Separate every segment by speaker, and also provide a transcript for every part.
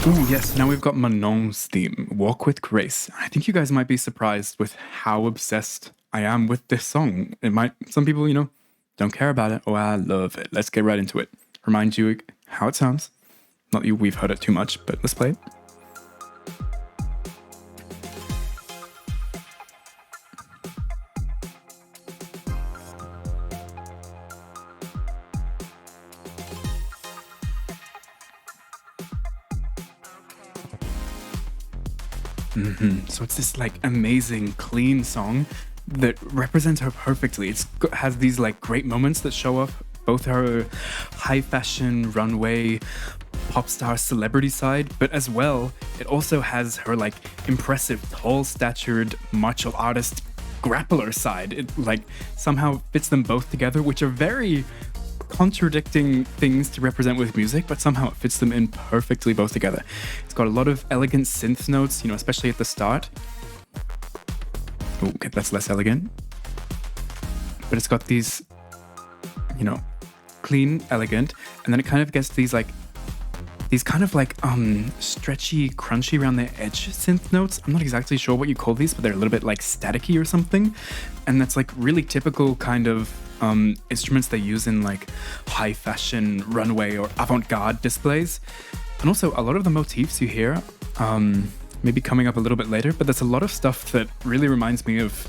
Speaker 1: Ooh, yes, now we've got Manon's theme, Walk with Grace. I think you guys might be surprised with how obsessed I am with this song. Some people, don't care about it. Oh, I love it. Let's get right into it. Remind you how it sounds. Not that we've heard it too much, but let's play it. So it's this amazing, clean song that represents her perfectly. It has these great moments that show off both her high fashion, runway, pop star, celebrity side, but as well, it also has her impressive, tall statured martial artist grappler side. It somehow fits them both together, which are very contradicting things to represent with music, but somehow it fits them in perfectly both together. It's got a lot of elegant synth notes, especially at the start. Oh, okay, that's less elegant. But it's got these, clean, elegant, and then it kind of gets these stretchy, crunchy around the edge synth notes. I'm not exactly sure what you call these, but they're a little bit staticky or something. And that's really typical kind of instruments they use in high fashion runway or avant-garde displays. And also a lot of the motifs you hear, maybe coming up a little bit later, but there's a lot of stuff that really reminds me of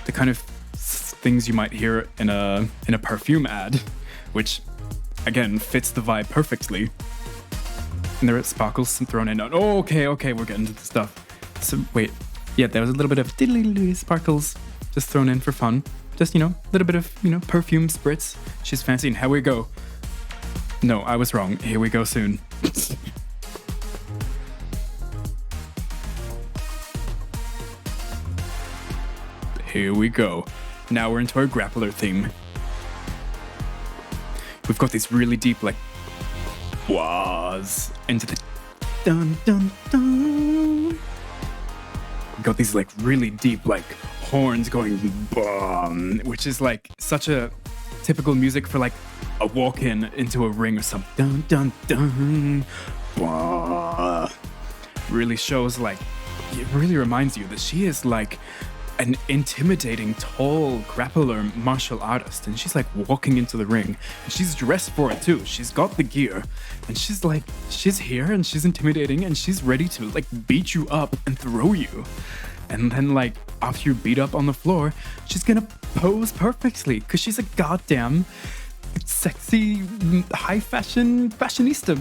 Speaker 1: the kind of things you might hear in a perfume ad, which again fits the vibe perfectly. And there are sparkles thrown in. Oh, okay, we're getting to the stuff. So wait, yeah, there was a little bit of diddly sparkles just thrown in for fun. Just, a little bit of, perfume spritz. She's fancy, and here we go. No, I was wrong. Here we go soon. Here we go. Now we're into our grappler theme. We've got these really deep, wahs into the dun dun dun. We've got these really deep horns going boom, which is such a typical music for a walk-in into a ring or something. Dun dun dun. Bah. Really shows it really reminds you that she is an intimidating, tall grappler martial artist, and she's walking into the ring, and she's dressed for it too. She's got the gear, and she's here, and she's intimidating, and she's ready to beat you up and throw you. And then after you're beat up on the floor, she's gonna pose perfectly because she's a goddamn sexy, high fashion fashionista.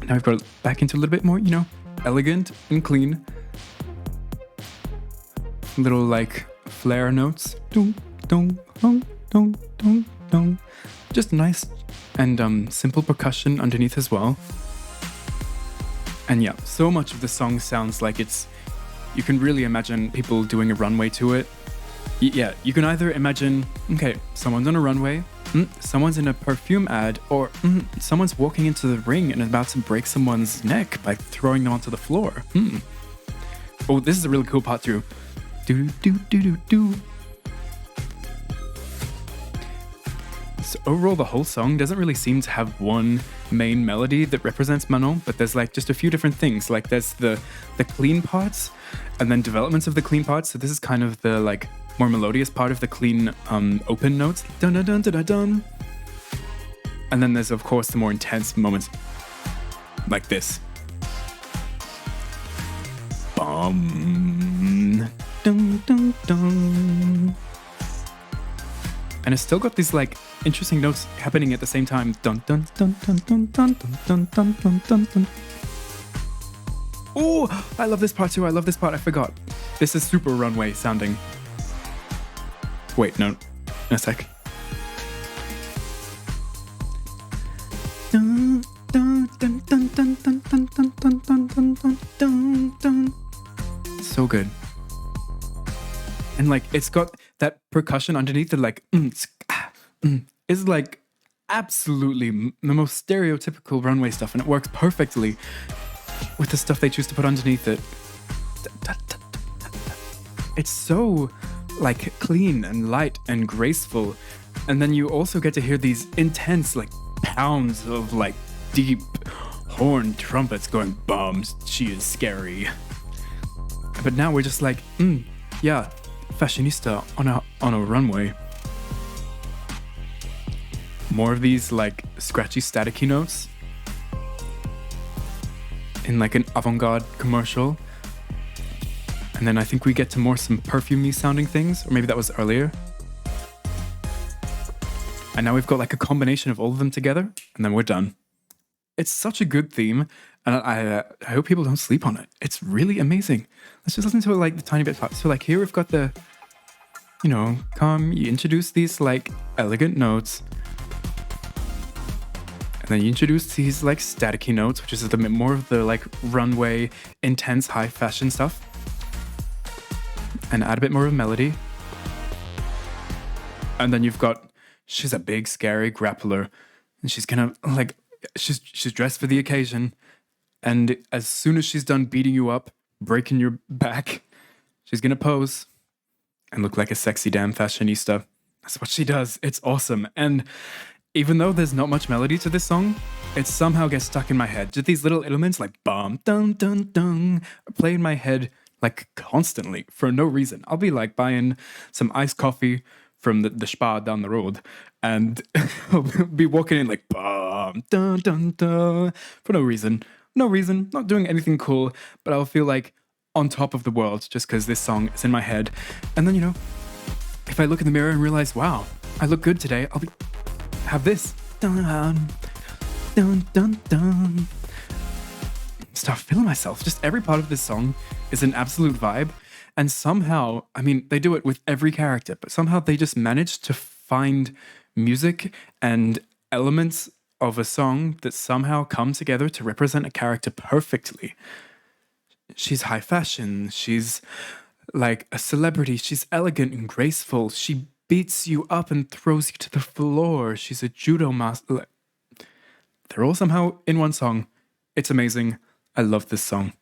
Speaker 1: Now we've got it back into a little bit more, elegant and clean. Little flare notes. Dun, dun, dun, dun, dun, dun. Just nice and simple percussion underneath as well. And yeah, so much of the song sounds like you can really imagine people doing a runway to it. Yeah, you can either imagine, okay, someone's on a runway, someone's in a perfume ad, or someone's walking into the ring and about to break someone's neck by throwing them onto the floor. Oh, this is a really cool part too. Do do do do do. So overall, the whole song doesn't really seem to have one main melody that represents Manon, but there's just a few different things. There's the clean parts, and then developments of the clean parts. So this is kind of the more melodious part of the clean open notes. Dun dun dun dun dun dun. And then there's of course the more intense moments, like this. Bum. Dun, dun, dun. And it's still got these interesting notes happening at the same time. Dun dun dun dun dun dun dun dun dun dun dun. Oh, I love this part too. I forgot. This is super runway sounding. Wait, no, in a sec. Dun dun dun dun dun dun dun dun dun dun dun dun dun. So good. And it's got that percussion underneath that is absolutely the most stereotypical runway stuff, and it works perfectly with the stuff they choose to put underneath it. It's so clean and light and graceful, and then you also get to hear these intense pounds of deep horn trumpets going bombs. She is scary. But now we're just like, yeah, fashionista on a runway. More of these like scratchy staticky notes in like an avant-garde commercial. And then I think we get to some perfumey sounding things, or maybe that was earlier. And now we've got like a combination of all of them together, and then we're done. It's such a good theme, and I hope people don't sleep on it. It's really amazing. Let's just listen to it like the tiny bit. So like here we've got the, you introduce these like elegant notes, and then you introduce these like staticky notes, which is a bit more of the like runway, intense high fashion stuff, and add a bit more of melody. And then you've got, she's a big scary grappler, and she's gonna like, she's dressed for the occasion, and as soon as she's done beating you up, breaking your back, she's gonna pose and look like a sexy damn fashionista. That's what she does. It's awesome. And even though there's not much melody to this song, it somehow gets stuck in my head. Just these little elements like bum dun dun dun play in my head like constantly for no reason. I'll be like buying some iced coffee from the spa down the road, and I'll be walking in like bum dun dun dun for no reason. No reason, not doing anything cool, but I'll feel like on top of the world just because this song is in my head. And then, if I look in the mirror and realize, wow, I look good today, I'll have this. Dun, dun, dun, dun. Start feeling myself. Just every part of this song is an absolute vibe. And somehow, they do it with every character, but somehow they just manage to find music and elements of a song that somehow come together to represent a character perfectly. She's high fashion. She's like a celebrity. She's elegant and graceful. She beats you up and throws you to the floor. She's a judo master. They're all somehow in one song. It's amazing. I love this song.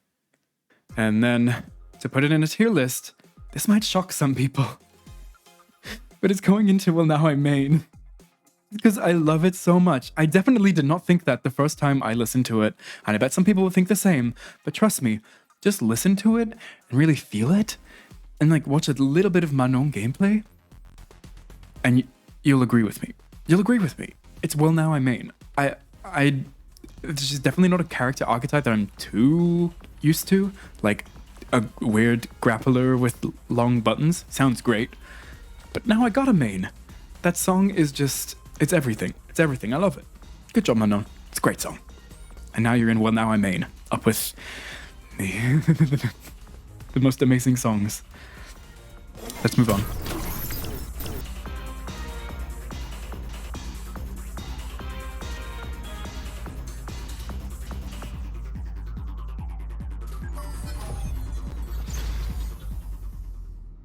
Speaker 1: And then to put it in a tier list, this might shock some people, but it's going into Well Now I'm Main because I love it so much. I definitely did not think that the first time I listened to it, and I bet some people will think the same, but trust me, just listen to it and really feel it and like watch a little bit of Manon gameplay and you'll agree with me. You'll agree with me. It's Well Now I'm Main. This is definitely not a character archetype that I'm too used to, like a weird grappler with long buttons. Sounds great. But now I got a main. That song is just, it's everything. It's everything. I love it. Good job, Manon. It's a great song. And now you're in Well Now I'm Main, up with the most amazing songs. Let's move on.